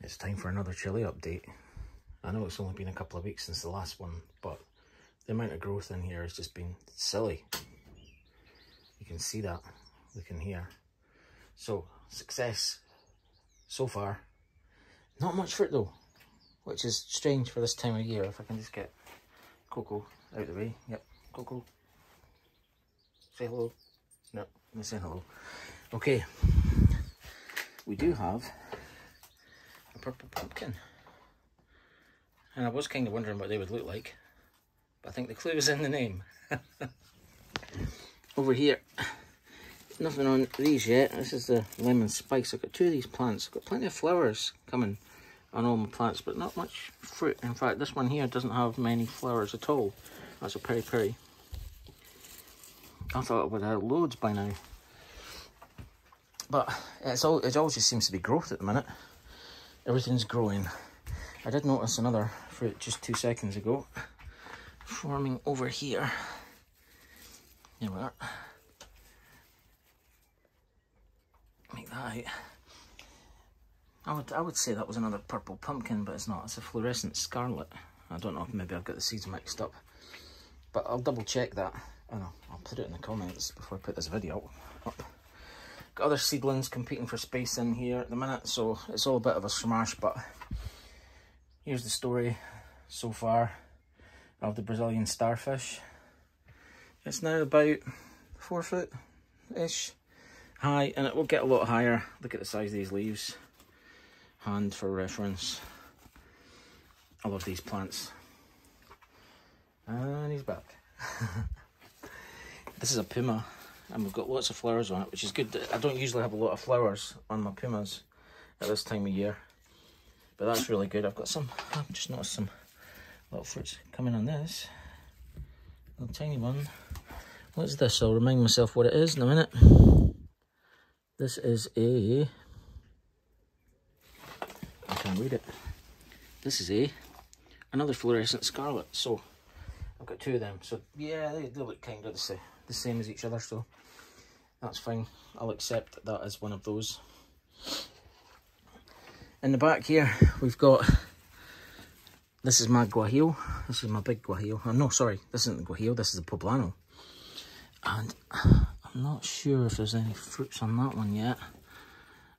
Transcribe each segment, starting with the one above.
It's time for another chili update. I know it's only been a couple of weeks since the last one, but the amount of growth in here has just been silly. You can see that, looking here. So, success so far. Not much fruit though, which is strange for this time of year. If I can just get Coco out of the way. Yep, Coco. Say hello. No, I'm saying hello. Okay, we do have a purple pumpkin. And I was kind of wondering what they would look like, but I think the clue is in the name. Over here, nothing on these yet. This is the lemon spice. I've got two of these plants. I've got plenty of flowers coming on all my plants, but not much fruit. In fact, this one here doesn't have many flowers at all. That's a peri peri. I thought it would have loads by now. But it all just seems to be growth at the minute. Everything's growing. I did notice another fruit just 2 seconds ago forming over here. Here we are. Make that out. I would say that was another purple pumpkin, but it's not. It's a fluorescent scarlet. I don't know if maybe I've got the seeds mixed up, but I'll double check that. I know, I'll put it in the comments before I put this video up. Got other seedlings competing for space in here at the minute, so it's all a bit of a smash, but here's the story so far of the Brazilian starfish. It's now about 4 foot-ish high, and it will get a lot higher. Look at the size of these leaves. Hand for reference. I love these plants. And he's back. This is a puma, and we've got lots of flowers on it, which is good. I don't usually have a lot of flowers on my pumas at this time of year, but that's really good. I've just noticed some little fruits coming on this. Little tiny one. What's this? I'll remind myself what it is in a minute. This is I can't read it. This is another fluorescent scarlet. So I've got 2 of them. So yeah, they look kind of the same as each other, so that's fine. I'll accept that as one of those. In the back here, we've got, this is my guajillo. This is my big guajillo. Oh, no, sorry, this isn't the guajillo, this is the poblano. And I'm not sure if there's any fruits on that one yet.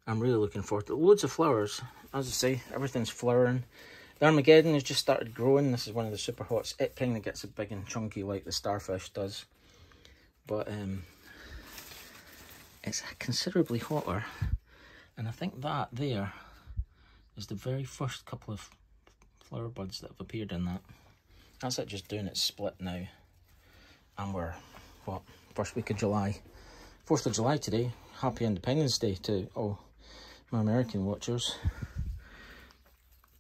I'm really looking forward to it. Loads of flowers. As I say, everything's flowering. The Armageddon has just started growing. This is one of the super hots. It kind of gets a big and chunky like the starfish does. But it's considerably hotter. And I think that there is the very first couple of flower buds that have appeared in that. That's it just doing its split now. And we're, what, first week of July. 4th of July today. Happy Independence Day to all my American watchers.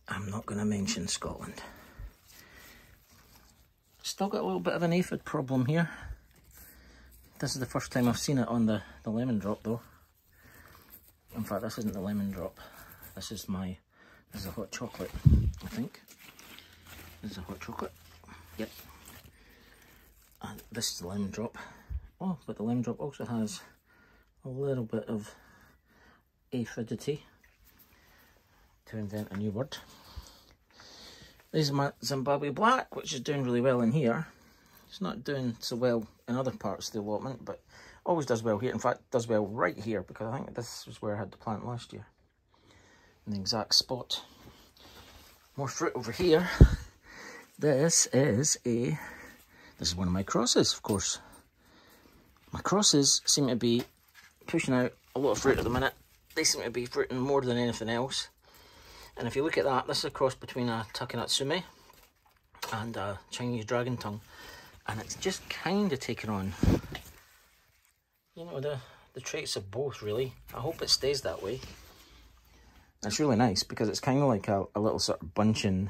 I'm not going to mention Scotland. Still got a little bit of an aphid problem here. This is the first time I've seen it on the lemon drop though. In fact, this isn't the lemon drop. This is a hot chocolate, I think. This is a hot chocolate. Yep. And this is the lemon drop. Oh, but the lemon drop also has a little bit of aphidity, to invent a new word. This is my Zimbabwe Black, which is doing really well in here. It's not doing so well in other parts of the allotment, but always does well here. In fact, does well right here, because I think this was where I had the plant last year. In the exact spot. More fruit over here. This is one of my crosses, of course. My crosses seem to be pushing out a lot of fruit at the minute. They seem to be fruiting more than anything else. And if you look at that, this is a cross between a Takanatsume and a Chinese dragon tongue. And it's just kind of taken on, you know, the traits of both, really. I hope it stays that way. It's really nice because it's kind of like a little sort of bunching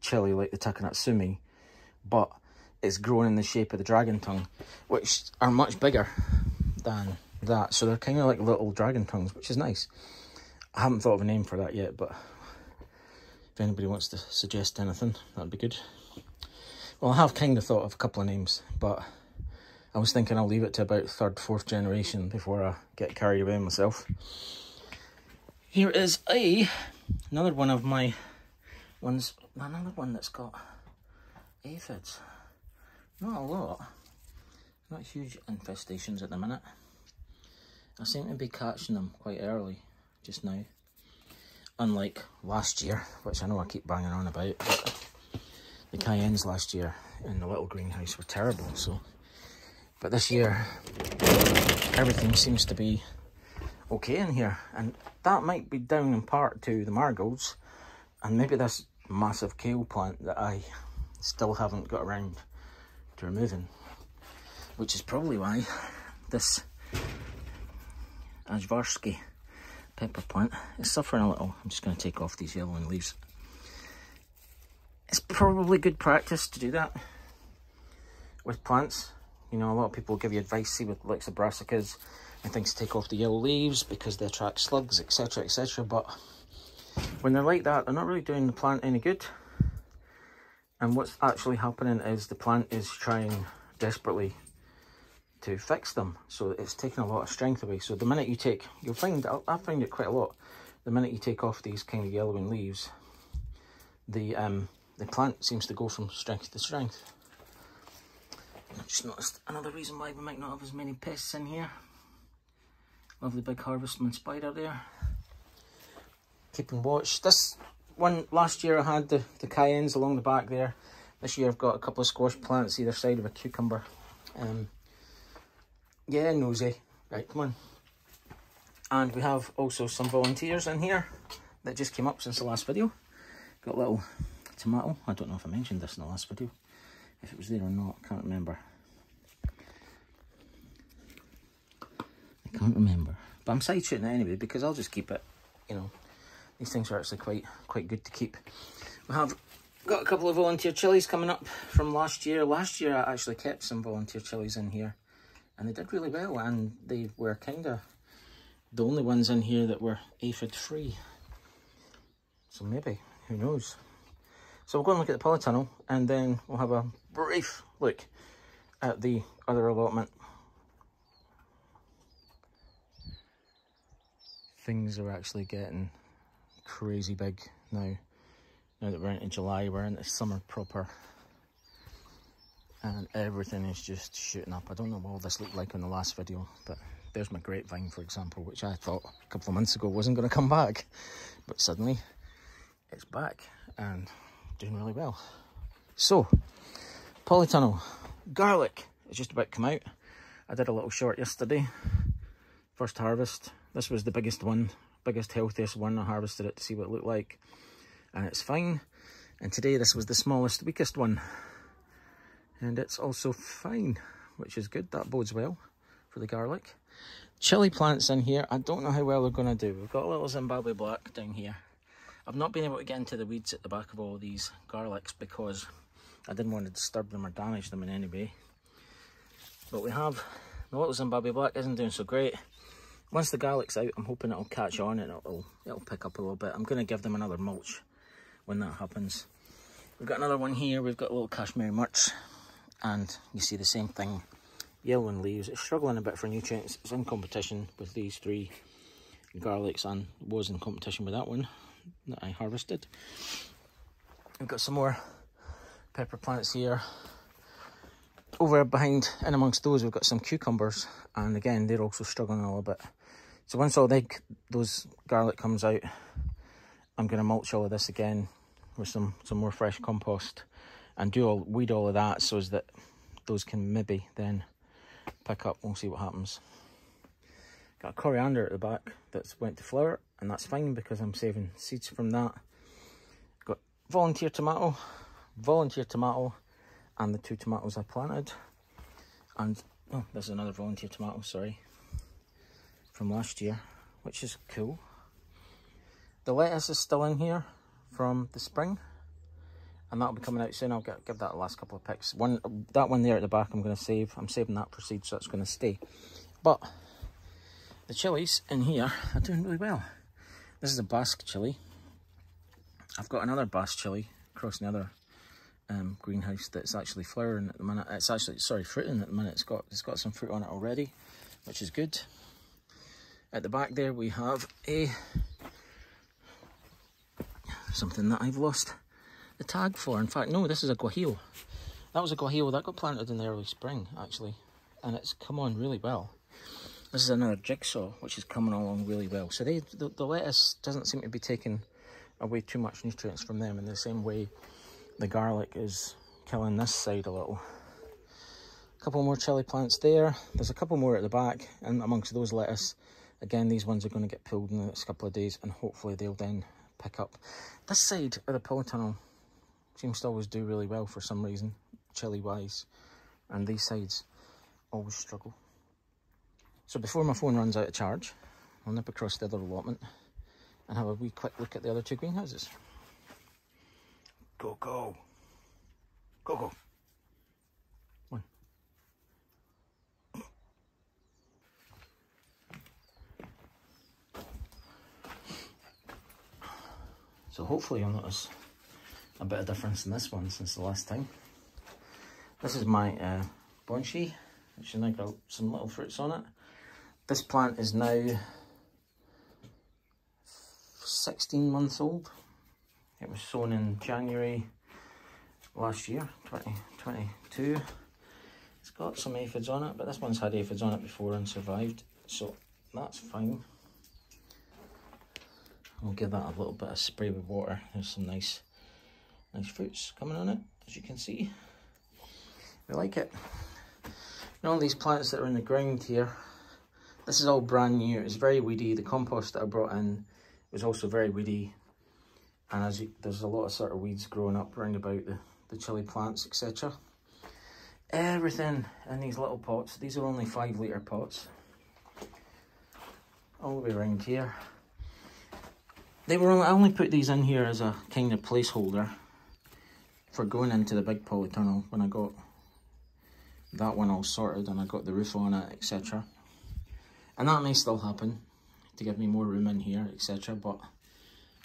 chili like the Takanatsume, but it's grown in the shape of the dragon tongue, which are much bigger than that. So they're kind of like little dragon tongues, which is nice. I haven't thought of a name for that yet, but if anybody wants to suggest anything, that'd be good. Well, I have kind of thought of a couple of names, but I was thinking I'll leave it to about 3rd, 4th generation before I get carried away myself. Here is another one of my ones, another one that's got aphids. Not a lot, not huge infestations at the minute. I seem to be catching them quite early just now, unlike last year, which I know I keep banging on about, but the cayennes last year in the little greenhouse were terrible. So, but this year everything seems to be okay in here, and that might be down in part to the marigolds and maybe this massive kale plant that I still haven't got around to removing, which is probably why this Ajvarsky pepper plant is suffering a little. I'm just going to take off these yellowing leaves. It's probably good practice to do that with plants. You know, a lot of people give you advice, see with like the brassicas and things, to take off the yellow leaves because they attract slugs, etc, etc. But when they're like that, they're not really doing the plant any good. And what's actually happening is the plant is trying desperately to fix them, so it's taking a lot of strength away. So the minute you take, you'll find, I find it quite a lot, the minute you take off these kind of yellowing leaves, the plant seems to go from strength to strength. I've just noticed another reason why we might not have as many pests in here. Lovely big harvestman spider there, keeping watch. This one, last year I had the cayennes along the back there. This year I've got a couple of squash plants either side of a cucumber. Yeah, nosy. Right, come on. And we have also some volunteers in here that just came up since the last video. Got a little tomato. I don't know if I mentioned this in the last video, if it was there or not, I can't remember. I can't remember. But I'm side shooting it anyway because I'll just keep it, you know. These things are actually quite good to keep. We have got a couple of volunteer chilies coming up from last year. Last year I actually kept some volunteer chilies in here, and they did really well, and they were kind of the only ones in here that were aphid free. So maybe, who knows. So we'll go and look at the polytunnel, and then we'll have a brief look at the other allotment. Things are actually getting crazy big now. Now that we're into July, we're into summer proper, and everything is just shooting up. I don't know what all this looked like in the last video, but there's my grapevine, for example, which I thought a couple of months ago wasn't going to come back, but suddenly it's back and doing really well. So, polytunnel, garlic is just about to come out. I did a little short yesterday, first harvest. This was the biggest one, biggest, healthiest one. I harvested it to see what it looked like, and it's fine. And today this was the smallest, weakest one, and it's also fine, which is good. That bodes well for the garlic. Chili plants in here, I don't know how well they're going to do. We've got a little Zimbabwe black down here. I've not been able to get into the weeds at the back of all these garlics because I didn't want to disturb them or damage them in any way. But we have the little Zimbabwe black, isn't doing so great. Once the garlic's out, I'm hoping it'll catch on and it'll pick up a little bit. I'm going to give them another mulch when that happens. We've got another one here. We've got a little Kashmiri Murch, and you see the same thing, yellowing leaves. It's struggling a bit for nutrients. It's in competition with these three garlics, and was in competition with that one that I harvested. We've got some more pepper plants here. Over behind, in amongst those, we've got some cucumbers, and again, they're also struggling a little bit. So once all those garlic comes out, I'm going to mulch all of this again with some more fresh compost, and weed all of that so as that those can maybe then pick up. We'll see what happens. Got a coriander at the back that's went to flower, and that's fine because I'm saving seeds from that. Got volunteer tomato, and the two tomatoes I planted. And oh, there's another volunteer tomato, sorry, from last year, which is cool. The lettuce is still in here from the spring, and that'll be coming out soon. I'll give that the last couple of picks. That one there at the back I'm going to save. I'm saving that for seeds, so that's going to stay. But the chilies in here are doing really well. This is a Basque chili. I've got another Basque chili across the other greenhouse that's actually flowering at the minute. It's actually, sorry, fruiting at the minute. It's got some fruit on it already, which is good. At the back there we have a something that I've lost the tag for. In fact, no, this is a guajillo. That was a guajillo that got planted in the early spring, actually, and it's come on really well. This is another jigsaw, which is coming along really well. So the lettuce doesn't seem to be taking away too much nutrients from them in the same way the garlic is killing this side a little. A couple more chili plants there. There's a couple more at the back, and amongst those lettuce, again, these ones are going to get pulled in the next couple of days, and hopefully they'll then pick up. This side of the polytunnel seems to always do really well for some reason, chili-wise, and these sides always struggle. So before my phone runs out of charge, I'll nip across the other allotment and have a wee quick look at the other two greenhouses. Go, go. Go, go. One. So hopefully you'll notice a bit of difference in this one since the last time. This is my bonsai, which has now got some little fruits on it. This plant is now 16 months old. It was sown in January last year, 2022. It's got some aphids on it, but this one's had aphids on it before and survived, so that's fine. We'll give that a little bit of spray with water. There's some nice fruits coming on it, as you can see. We like it. And all these plants that are in the ground here, this is all brand new. It's very weedy. The compost that I brought in was also very weedy. And there's a lot of sort of weeds growing up round about the chili plants, etc. Everything in these little pots. These are only 5 litre pots. All the way around here. I only put these in here as a kind of placeholder for going into the big polytunnel when I got that one all sorted and I got the roof on it, etc. And that may still happen to give me more room in here, etc. But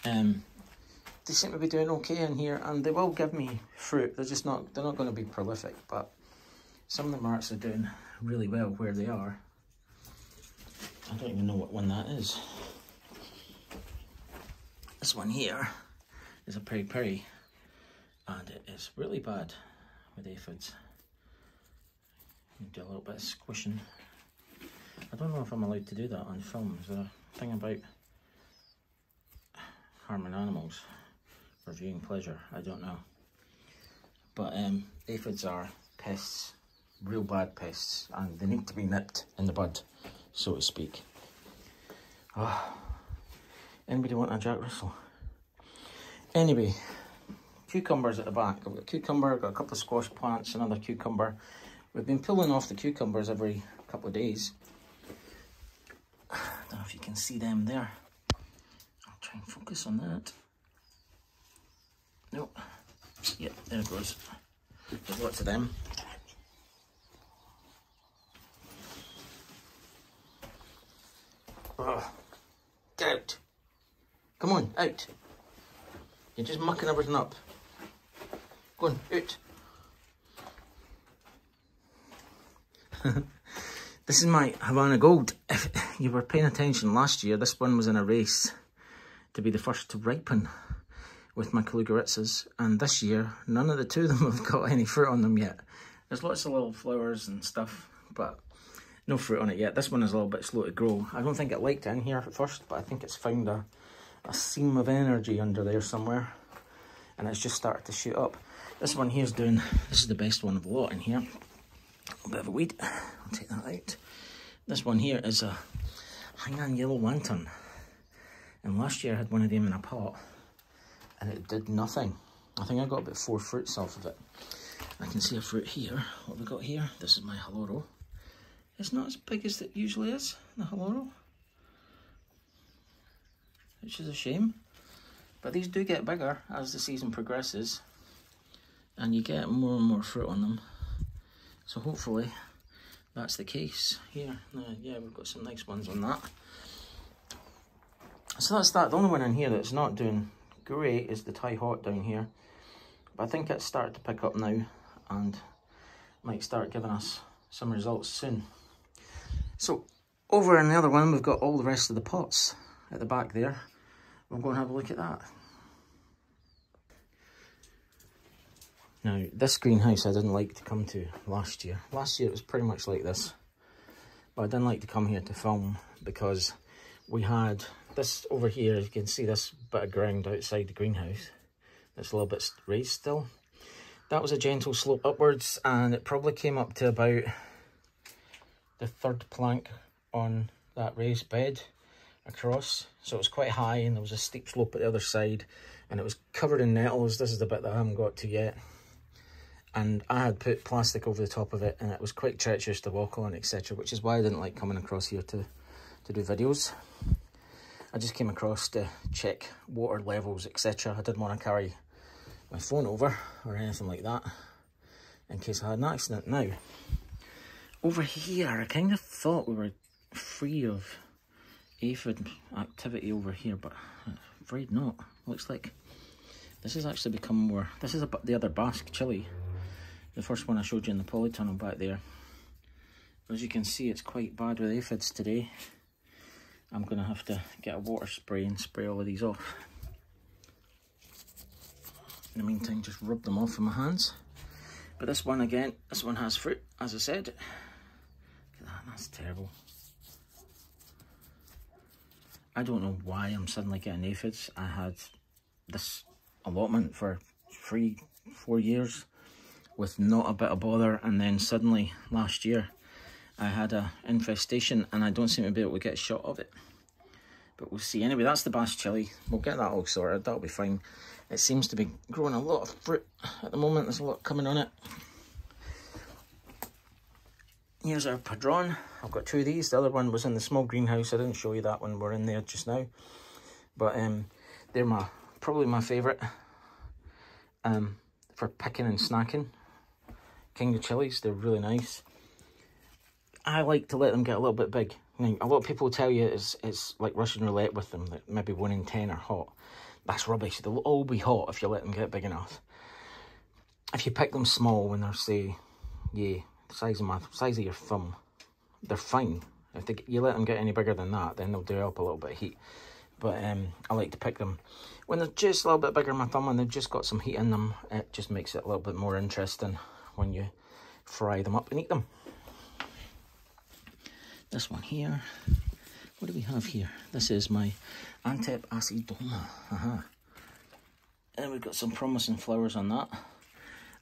they seem to be doing okay in here, and they will give me fruit. They're not going to be prolific, but some of them are actually doing really well where they are. I don't even know what one that is. This one here is a peri-peri, and it is really bad with aphids. Do a little bit of squishing. I don't know if I'm allowed to do that on film. Is there a thing about harming animals for viewing pleasure? I don't know. But aphids are pests, real bad pests, and they need to be nipped in the bud, so to speak. Oh. Anybody want a Jack Russell? Anyway, cucumbers at the back. I've got a cucumber, I've got a couple of squash plants, another cucumber. We've been pulling off the cucumbers every couple of days. I don't know if you can see them there. I'll try and focus on that. Nope. Yep, there it goes. There's lots of them. Oh, get out. Come on, out. You're just mucking everything up. Go on, out. This is my Havana Gold. If you were paying attention last year, this one was in a race to be the first to ripen with my Kalugaritzas, and this year none of the two of them have got any fruit on them yet. There's lots of little flowers and stuff, but no fruit on it yet. This one is a little bit slow to grow. I don't think it liked it in here at first, but I think it's found a seam of energy under there somewhere, and it's just started to shoot up. This one here is this is the best one of the lot in here. A bit of a weed, I'll take that out. This one here is a Hainan Yellow Lantern, and last year I had one of them in a pot and it did nothing. I think I got about 4 fruits off of it. I can see a fruit here. What have we got here? This is my Haloro. It's not as big as it usually is, the Haloro, which is a shame, but these do get bigger as the season progresses and you get more and more fruit on them. So hopefully that's the case here. Yeah, we've got some nice ones on that. So that's that. The only one in here that's not doing great is the Thai Hot down here. But I think it's started to pick up now and might start giving us some results soon. So over in the other one, we've got all the rest of the pots at the back there. We'll go and have a look at that. Now, this greenhouse I didn't like to come to last year. Last year it was pretty much like this. But I didn't like to come here to film because we had this over here. You can see this bit of ground outside the greenhouse. It's a little bit raised still. That was a gentle slope upwards, and it probably came up to about the third plank on that raised bed across. So it was quite high, and there was a steep slope at the other side, and it was covered in nettles. This is the bit that I haven't got to yet. And I had put plastic over the top of it, and it was quite treacherous to walk on, etc., which is why I didn't like coming across here to do videos. I just came across to check water levels, etc. I didn't want to carry my phone over or anything like that in case I had an accident. Now, over here, I kind of thought we were free of aphid activity over here, but I'm afraid not. Looks like this has actually become more... This is the other Basque Chilli. The first one I showed you in the polytunnel back there. As you can see, it's quite bad with aphids today. I'm going to have to get a water spray and spray all of these off. In the meantime, just rub them off with my hands. But this one again, this one has fruit, as I said. Look at that, that's terrible. I don't know why I'm suddenly getting aphids. I had this allotment for 3-4 years with not a bit of bother, and then suddenly last year I had a infestation and I don't seem to be able to get a shot of it. But we'll see. Anyway, that's the Basque Chilli. We'll get that all sorted. That'll be fine. It seems to be growing a lot of fruit at the moment. There's a lot coming on it. Here's our padron. I've got 2 of these. The other one was in the small greenhouse. I didn't show you that one. We're in there just now. But they're probably my favourite for picking and snacking. King of chilies. They're really nice. I like to let them get a little bit big. Now, a lot of people tell you it's like Russian roulette with them, that maybe 1 in 10 are hot. That's rubbish. They'll all be hot if you let them get big enough. If you pick them small when they're, say, the size of your thumb, they're fine. If you let them get any bigger than that, then they'll develop a little bit of heat. But I like to pick them when they're just a little bit bigger than my thumb and they've just got some heat in them. It just makes it a little bit more interesting when you fry them up and eat them. This one here, what do we have here? This is my Antep acidoma. And we've got some promising flowers on that.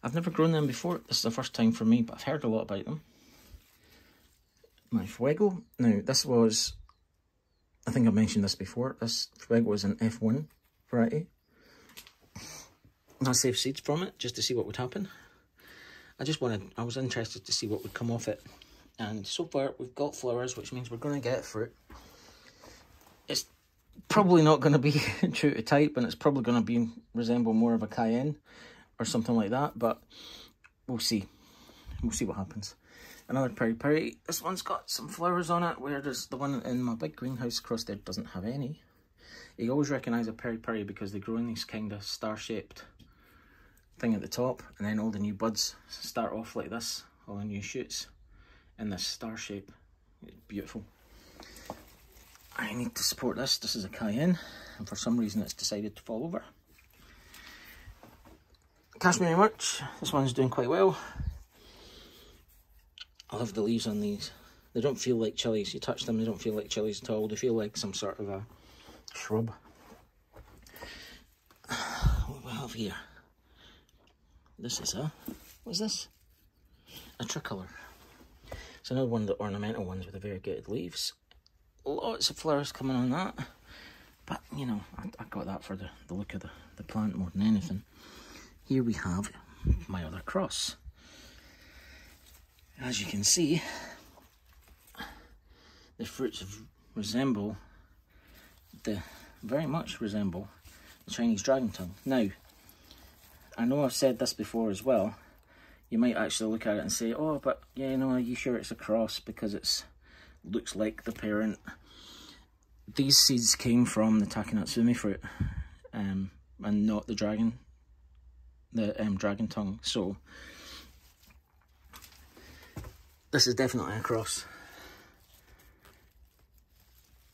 I've never grown them before. This is the first time for me, but I've heard a lot about them. My Fuego. Now, this was, I think I mentioned this before. This Fuego was an F1 variety. I saved seeds from it just to see what would happen. I was interested to see what would come off it. And so far, we've got flowers, which means we're going to get fruit. It's probably not going to be true to type, and it's probably going to resemble more of a cayenne or something like that, but we'll see. We'll see what happens. Another peri-peri. This one's got some flowers on it, whereas the one in my big greenhouse across there doesn't have any. You always recognise a peri-peri because they grow in these kind of star-shaped thing at the top, and then all the new buds start off like this, all the new shoots in this star shape. It's beautiful. I need to support this. This is a cayenne, and for some reason it's decided to fall over. Cashmere Murch. This one's doing quite well. I love the leaves on these. They don't feel like chilies. You touch them, they don't feel like chilies at all. They feel like some sort of a shrub. What do we have here? This is what's this? A tricolour. It's another one of the ornamental ones with the variegated leaves. Lots of flowers coming on that. But, you know, I got that for the look of the plant more than anything. Here we have my other cross. As you can see, the fruits very much resemble the Chinese dragon tongue. Now, I know I've said this before as well. You might actually look at it and say, oh, but yeah, you know, are you sure it's a cross because it looks like the parent? These seeds came from the Takanatsumi fruit, and not the dragon tongue. So this is definitely a cross,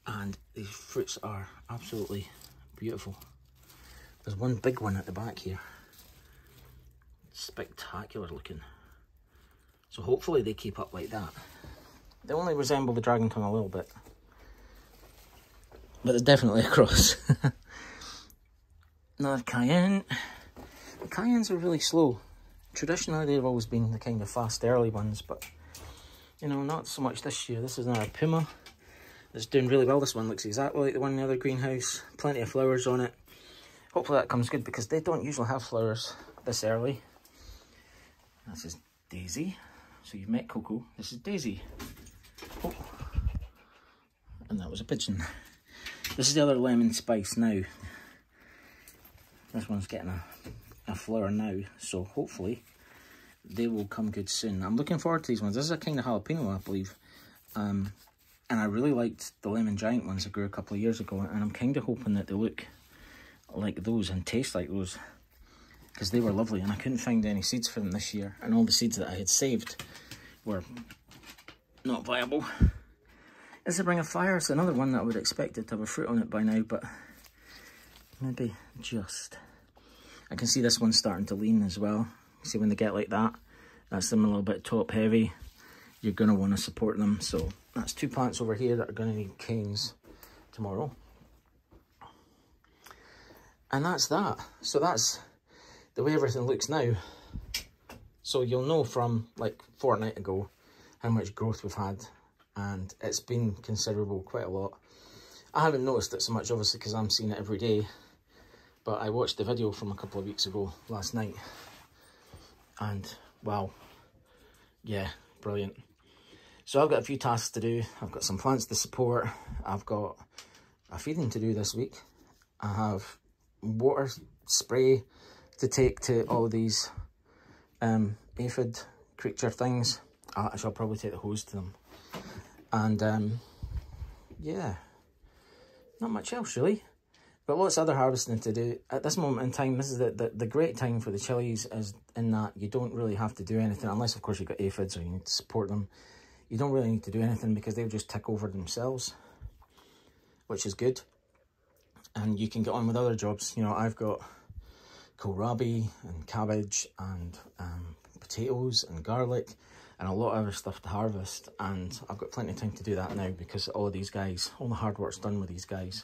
and these fruits are absolutely beautiful. There's one big one at the back here. spectacular looking. So hopefully they keep up like that. They only resemble the dragon tongue a little bit, but it's definitely a cross. Another cayenne. The cayennes are really slow. Traditionally they've always been the kind of fast early ones, but you know, not so much this year. This is now a puma. It's doing really well. This one looks exactly like the one in the other greenhouse. Plenty of flowers on it. Hopefully that comes good because they don't usually have flowers this early. This is Daisy. So you've met Coco. This is Daisy. Oh. And that was a pigeon. This is the other lemon spice now. This one's getting a flower now, so hopefully they will come good soon. I'm looking forward to these ones. This is a kind of jalapeno, I believe. And I really liked the lemon giant ones I grew a couple of years ago, and I'm kind of hoping that they look like those and taste like those, because they were lovely, and I couldn't find any seeds for them this year, and all the seeds that I had saved were not viable. Is the Ring of Fire? It's another one that I would expect it to have a fruit on it by now, but maybe just. I can see this one starting to lean as well. See, when they get like that, that's them a little bit top heavy. You're going to want to support them. So that's 2 plants over here that are going to need canes tomorrow. And that's that. So that's the way everything looks now. So you'll know from like a fortnight ago how much growth we've had. And it's been considerable, quite a lot. I haven't noticed it so much, obviously, because I'm seeing it every day. But I watched the video from a couple of weeks ago, last night. And, wow. Yeah, brilliant. So I've got a few tasks to do. I've got some plants to support. I've got a feeding to do this week. I have water spray to take to all of these aphid creature things. I shall probably take the hose to them. And, yeah, not much else, really. But lots of other harvesting to do. At this moment in time, this is the great time for the chilies, is in that you don't really have to do anything, unless, of course, you've got aphids or you need to support them. You don't really need to do anything because they'll just tick over themselves, which is good. And you can get on with other jobs. You know, I've got kohlrabi and cabbage and potatoes and garlic and a lot of other stuff to harvest. And I've got plenty of time to do that now because all of these guys, all the hard work's done with these guys,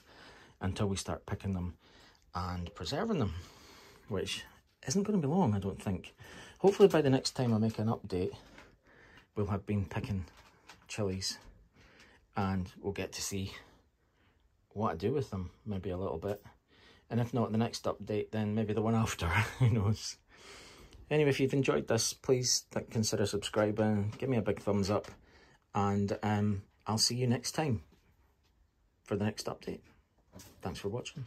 until we start picking them and preserving them, which isn't going to be long, I don't think. Hopefully by the next time I make an update, we'll have been picking chilies and we'll get to see what I do with them, maybe a little bit. And if not the next update, then maybe the one after, who knows. Anyway, if you've enjoyed this, please consider subscribing, give me a big thumbs up, and I'll see you next time for the next update. Thanks for watching.